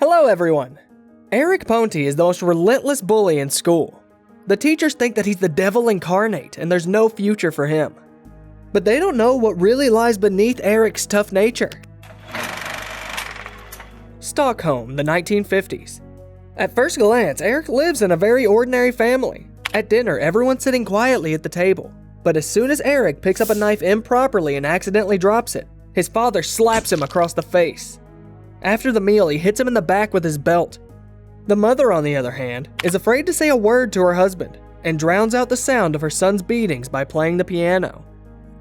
Hello everyone! Erik Ponti is the most relentless bully in school. The teachers think that he's the devil incarnate and there's no future for him. But they don't know what really lies beneath Erik's tough nature. Stockholm, the 1950s. At first glance, Erik lives in a very ordinary family. At dinner, everyone's sitting quietly at the table. But as soon as Erik picks up a knife improperly and accidentally drops it, his father slaps him across the face. After the meal, he hits him in the back with his belt. The mother, on the other hand, is afraid to say a word to her husband and drowns out the sound of her son's beatings by playing the piano.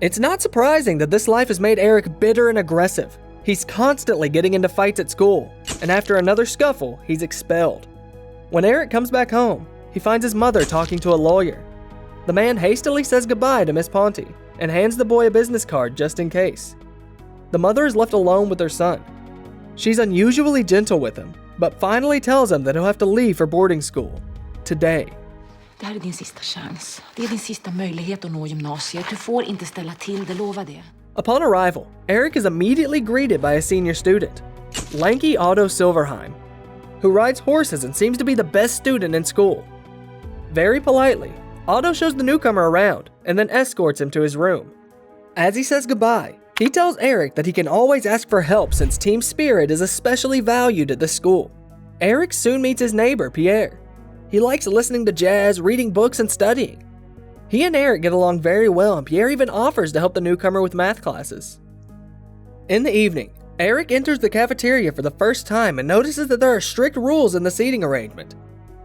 It's not surprising that this life has made Erik bitter and aggressive. He's constantly getting into fights at school, and after another scuffle, he's expelled. When Erik comes back home, he finds his mother talking to a lawyer. The man hastily says goodbye to Miss Ponti and hands the boy a business card just in case. The mother is left alone with her son. She's unusually gentle with him, but finally tells him that he'll have to leave for boarding school. Today. Det här är din sista chans. Det är din sista möjlighet att nå gymnasiet. Du får inte ställa till det, lova det. Upon arrival, Erik is immediately greeted by a senior student, lanky Otto Silverheim, who rides horses and seems to be the best student in school. Very politely, Otto shows the newcomer around and then escorts him to his room. As he says goodbye, he tells Erik that he can always ask for help since team spirit is especially valued at the school. Erik soon meets his neighbor, Pierre. He likes listening to jazz, reading books, and studying. He and Erik get along very well, and Pierre even offers to help the newcomer with math classes. In the evening, Erik enters the cafeteria for the first time and notices that there are strict rules in the seating arrangement.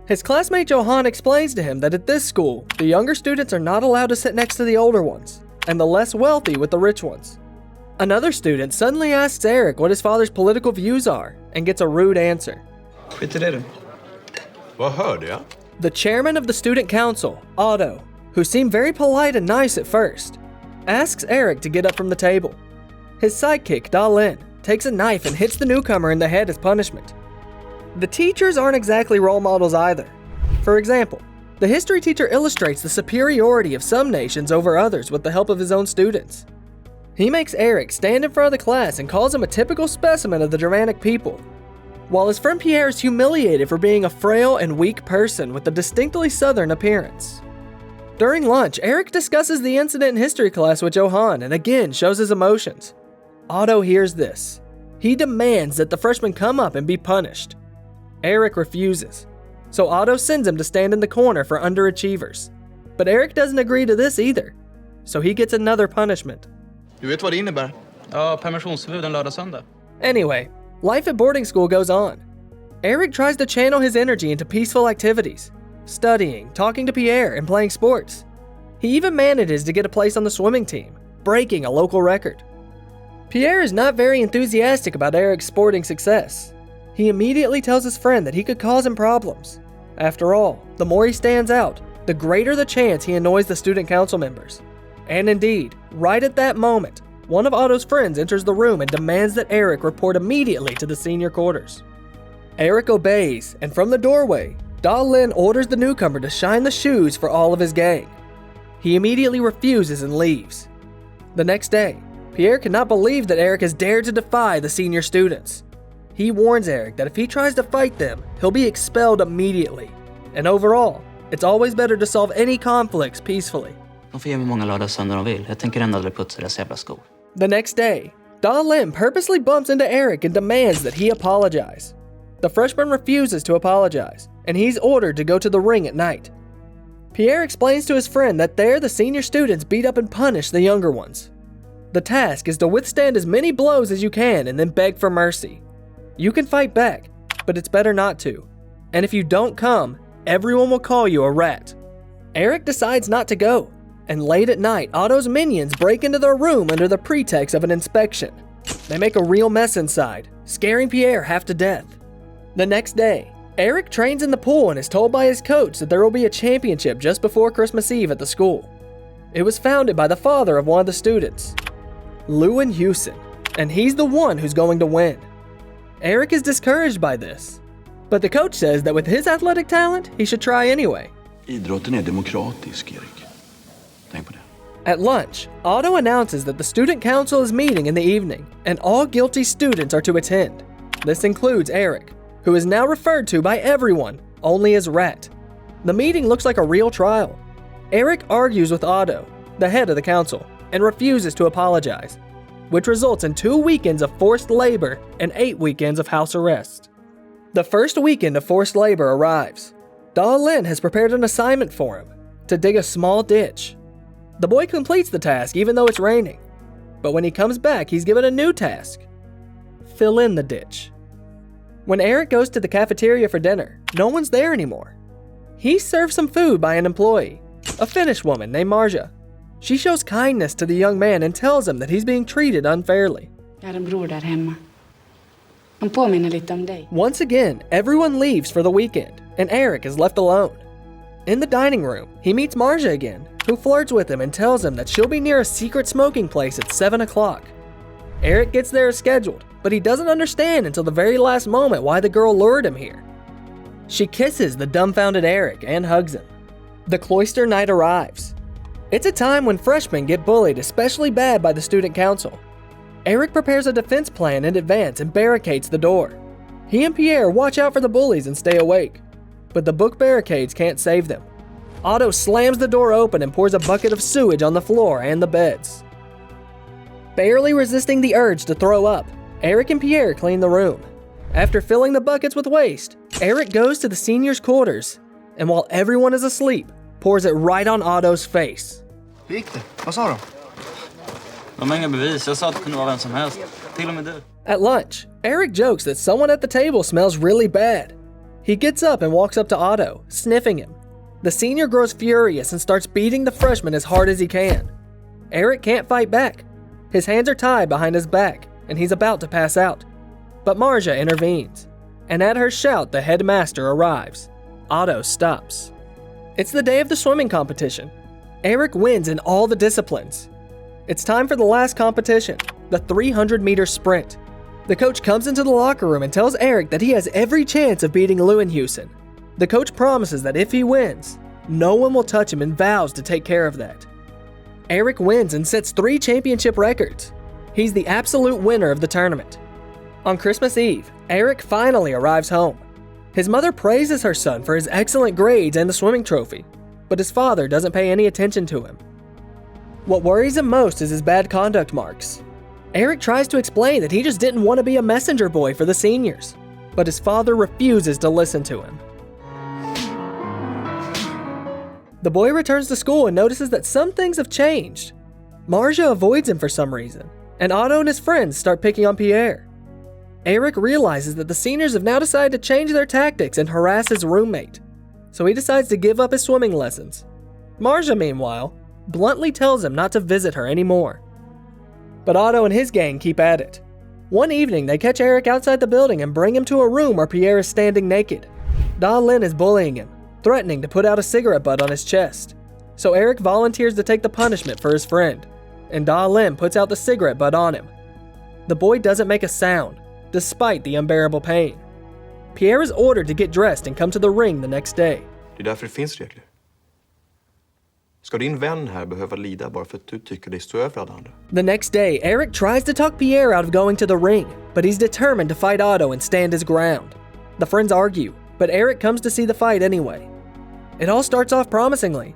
His classmate Johan explains to him that at this school, the younger students are not allowed to sit next to the older ones, and the less wealthy with the rich ones. Another student suddenly asks Erik what his father's political views are and gets a rude answer. Skit i det du. Vad hörde jag? The chairman of the student council, Otto, who seemed very polite and nice at first, asks Erik to get up from the table. His sidekick, Dalin, takes a knife and hits the newcomer in the head as punishment. The teachers aren't exactly role models either. For example, the history teacher illustrates the superiority of some nations over others with the help of his own students. He makes Erik stand in front of the class and calls him a typical specimen of the Germanic people, while his friend Pierre is humiliated for being a frail and weak person with a distinctly southern appearance. During lunch, Erik discusses the incident in history class with Johan and again shows his emotions. Otto hears this. He demands that the freshmen come up and be punished. Erik refuses, so Otto sends him to stand in the corner for underachievers. But Erik doesn't agree to this either, so he gets another punishment. Du vet vad det innebär? Ja, permissionsförbud en lördag-söndag. Anyway, life at boarding school goes on. Erik tries to channel his energy into peaceful activities, studying, talking to Pierre, and playing sports. He even manages to get a place on the swimming team, breaking a local record. Pierre is not very enthusiastic about Erik's sporting success. He immediately tells his friend that he could cause him problems. After all, the more he stands out, the greater the chance he annoys the student council members. And indeed, right at that moment, one of Otto's friends enters the room and demands that Erik report immediately to the senior quarters. Erik obeys, and from the doorway, Dalin orders the newcomer to shine the shoes for all of his gang. He immediately refuses and leaves. The next day, Pierre cannot believe that Erik has dared to defy the senior students. He warns Erik that if he tries to fight them, he'll be expelled immediately. And overall, it's always better to solve any conflicts peacefully. De får ge mig många lördag-söndag de vill. Jag tänker ändå aldrig putsa deras jävla skor. The next day, Dalin purposely bumps into Erik and demands that he apologize. The freshman refuses to apologize, and he's ordered to go to the ring at night. Pierre explains to his friend that there the senior students beat up and punish the younger ones. The task is to withstand as many blows as you can and then beg for mercy. You can fight back, but it's better not to. And if you don't come, everyone will call you a rat. Erik decides not to go, and late at night, Otto's minions break into their room under the pretext of an inspection. They make a real mess inside, scaring Pierre half to death. The next day, Erik trains in the pool and is told by his coach that there will be a championship just before Christmas Eve at the school. It was founded by the father of one of the students, Lewin Hewson, and he's the one who's going to win. Erik is discouraged by this, but the coach says that with his athletic talent, he should try anyway. Idrotten är demokratisk, Erik. Tänk på det. At lunch, Otto announces that the student council is meeting in the evening, and all guilty students are to attend. This includes Erik. who is now referred to by everyone only as Rat. The meeting looks like a real trial. Erik argues with Otto, the head of the council, and refuses to apologize, which results in 2 weekends of forced labor and 8 weekends of house arrest. The first weekend of forced labor arrives. Lin has prepared an assignment for him, to dig a small ditch. The boy completes the task even though it's raining, but when he comes back he's given a new task: fill in the ditch. When Erik goes to the cafeteria for dinner, no one's there anymore. He's served some food by an employee, a Finnish woman named Marja. She shows kindness to the young man and tells him that he's being treated unfairly. Jag har en bror där hemma. Han påminner lite om dig. Once again, everyone leaves for the weekend, and Erik is left alone. In the dining room, he meets Marja again, who flirts with him and tells him that she'll be near a secret smoking place at 7 o'clock. Erik gets there as scheduled, but he doesn't understand until the very last moment why the girl lured him here. She kisses the dumbfounded Erik and hugs him. The cloister night arrives. It's a time when freshmen get bullied especially bad by the student council. Erik prepares a defense plan in advance and barricades the door. He and Pierre watch out for the bullies and stay awake, but the book barricades can't save them. Otto slams the door open and pours a bucket of sewage on the floor and the beds. Barely resisting the urge to throw up, Erik and Pierre clean the room. After filling the buckets with waste, Erik goes to the seniors' quarters, and while everyone is asleep, pours it right on Otto's face. Hur gick det? Vad sa de? De har inga bevis. Jag sa att det kunde vara vem som helst. Till och med du. At lunch, Erik jokes that someone at the table smells really bad. He gets up and walks up to Otto, sniffing him. The senior grows furious and starts beating the freshman as hard as he can. Erik can't fight back. His hands are tied behind his back, and he's about to pass out. But Marja intervenes, and at her shout, the headmaster arrives. Otto stops. It's the day of the swimming competition. Erik wins in all the disciplines. It's time for the last competition, the 300-meter sprint. The coach comes into the locker room and tells Erik that he has every chance of beating Leuenhuisen. The coach promises that if he wins, no one will touch him and vows to take care of that. Erik wins and sets 3 championship records. He's the absolute winner of the tournament. On Christmas Eve, Erik finally arrives home. His mother praises her son for his excellent grades and the swimming trophy, but his father doesn't pay any attention to him. What worries him most is his bad conduct marks. Erik tries to explain that he just didn't want to be a messenger boy for the seniors, but his father refuses to listen to him. The boy returns to school and notices that some things have changed. Marja avoids him for some reason, and Otto and his friends start picking on Pierre. Erik realizes that the seniors have now decided to change their tactics and harass his roommate, so he decides to give up his swimming lessons. Marja, meanwhile, bluntly tells him not to visit her anymore. But Otto and his gang keep at it. One evening, they catch Erik outside the building and bring him to a room where Pierre is standing naked. Lin is bullying him, threatening to put out a cigarette butt on his chest. So Erik volunteers to take the punishment for his friend, and Lin puts out the cigarette butt on him. The boy doesn't make a sound, despite the unbearable pain. Pierre is ordered to get dressed and come to the ring the next day. Det är därför det finns regler. Ska din vän här behöva lida bara för att du tycker dig stå över alla andra? The next day, Erik tries to talk Pierre out of going to the ring, but he's determined to fight Otto and stand his ground. The friends argue, but Erik comes to see the fight anyway. It all starts off promisingly.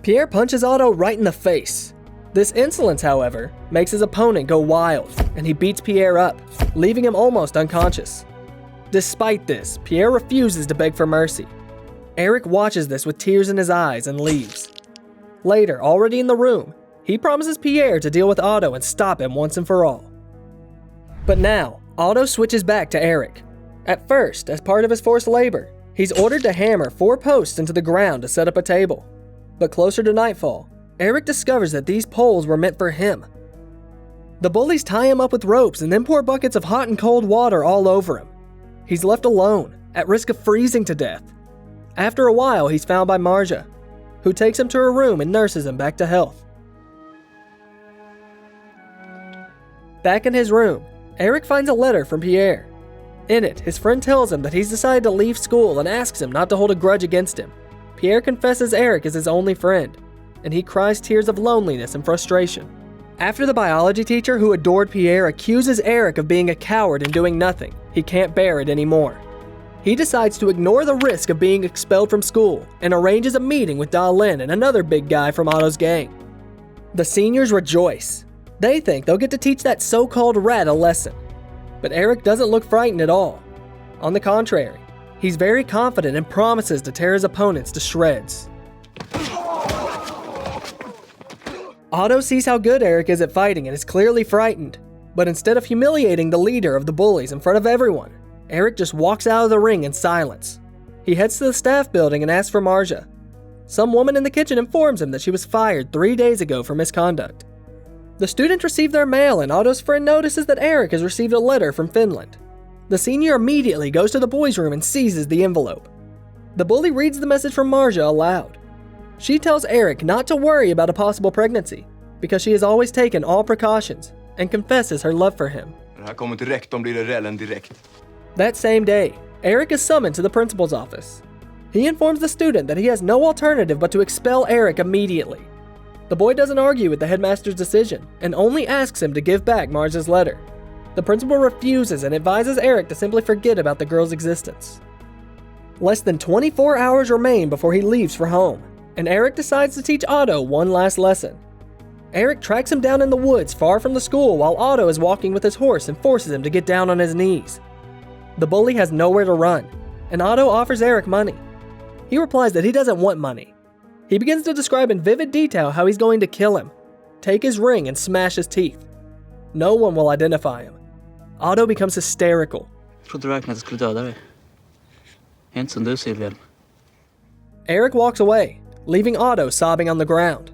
Pierre punches Otto right in the face. This insolence, however, makes his opponent go wild, and he beats Pierre up, leaving him almost unconscious. Despite this, Pierre refuses to beg for mercy. Erik watches this with tears in his eyes and leaves. Later, already in the room, he promises Pierre to deal with Otto and stop him once and for all. But now, Otto switches back to Erik. At first, as part of his forced labor, he's ordered to hammer 4 posts into the ground to set up a table. But closer to nightfall, Erik discovers that these poles were meant for him. The bullies tie him up with ropes and then pour buckets of hot and cold water all over him. He's left alone, at risk of freezing to death. After a while, he's found by Marja, who takes him to her room and nurses him back to health. Back in his room, Erik finds a letter from Pierre. In it, his friend tells him that he's decided to leave school and asks him not to hold a grudge against him. Pierre confesses Erik is his only friend, and he cries tears of loneliness and frustration. After the biology teacher who adored Pierre accuses Erik of being a coward and doing nothing, he can't bear it anymore. he decides to ignore the risk of being expelled from school and arranges a meeting with Da-Lin and another big guy from Otto's gang. The seniors rejoice. They think they'll get to teach that so-called rat a lesson. But Erik doesn't look frightened at all. On the contrary, he's very confident and promises to tear his opponents to shreds. Otto sees how good Erik is at fighting and is clearly frightened. But instead of humiliating the leader of the bullies in front of everyone, Erik just walks out of the ring in silence. He heads to the staff building and asks for Marja. Some woman in the kitchen informs him that she was fired 3 days ago for misconduct. The students receive their mail and Otto's friend notices that Erik has received a letter from Finland. The senior immediately goes to the boys' room and seizes the envelope. The bully reads the message from Marja aloud. She tells Erik not to worry about a possible pregnancy because she has always taken all precautions and confesses her love for him. När det här kommer till rektorn blir det rällen direkt. That same day, Erik is summoned to the principal's office. He informs the student that he has no alternative but to expel Erik immediately. The boy doesn't argue with the headmaster's decision and only asks him to give back Marja's letter. The principal refuses and advises Erik to simply forget about the girl's existence. Less than 24 hours remain before he leaves for home, and Erik decides to teach Otto one last lesson. Erik tracks him down in the woods far from the school while Otto is walking with his horse and forces him to get down on his knees. The bully has nowhere to run, and Otto offers Erik money. He replies that he doesn't want money. He begins to describe in vivid detail how he's going to kill him, take his ring and smash his teeth. No one will identify him. Otto becomes hysterical. Jag trodde du verkligen att jag skulle döda dig. Jag är inte som du, Silvia. Erik walks away, leaving Otto sobbing on the ground.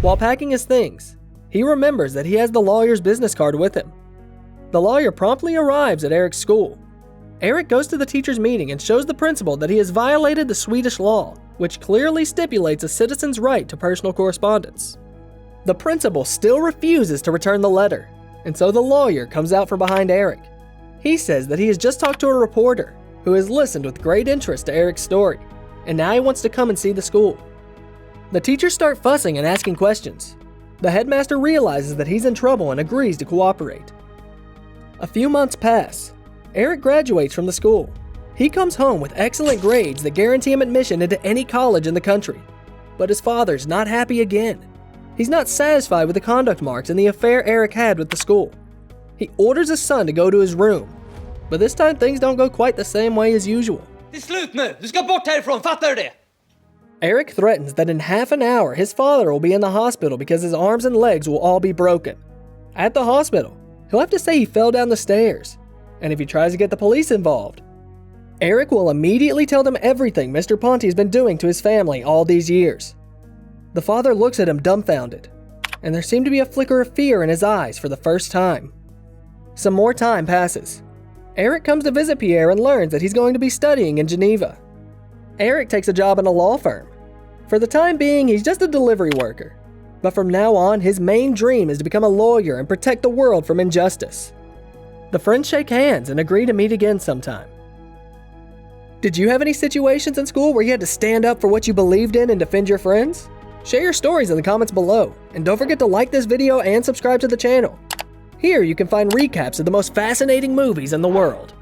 While packing his things, he remembers that he has the lawyer's business card with him. The lawyer promptly arrives at Erik's school. Erik goes to the teacher's meeting and shows the principal that he has violated the Swedish law, which clearly stipulates a citizen's right to personal correspondence. The principal still refuses to return the letter, and so the lawyer comes out from behind Erik. He says that he has just talked to a reporter who has listened with great interest to Erik's story, and now he wants to come and see the school. The teachers start fussing and asking questions. The headmaster realizes that he's in trouble and agrees to cooperate. A few months pass. Erik graduates from the school. He comes home with excellent grades that guarantee him admission into any college in the country. But his father's not happy again. He's not satisfied with the conduct marks and the affair Erik had with the school. He orders his son to go to his room. But this time things don't go quite the same way as usual. Det är slut nu! Du ska bort härifrån, fattar du det? Erik threatens that in half an hour his father will be in the hospital because his arms and legs will all be broken. At the hospital, he'll have to say he fell down the stairs. And if he tries to get the police involved, Erik will immediately tell them everything Mr. Ponti has been doing to his family all these years. The father looks at him dumbfounded, and there seemed to be a flicker of fear in his eyes for the first time. Some more time passes. Erik comes to visit Pierre and learns that he's going to be studying in Geneva. Erik takes a job in a law firm. For the time being, he's just a delivery worker. But from now on, his main dream is to become a lawyer and protect the world from injustice. The friends shake hands and agree to meet again sometime. Did you have any situations in school where you had to stand up for what you believed in and defend your friends? Share your stories in the comments below, and don't forget to like this video and subscribe to the channel. Here you can find recaps of the most fascinating movies in the world.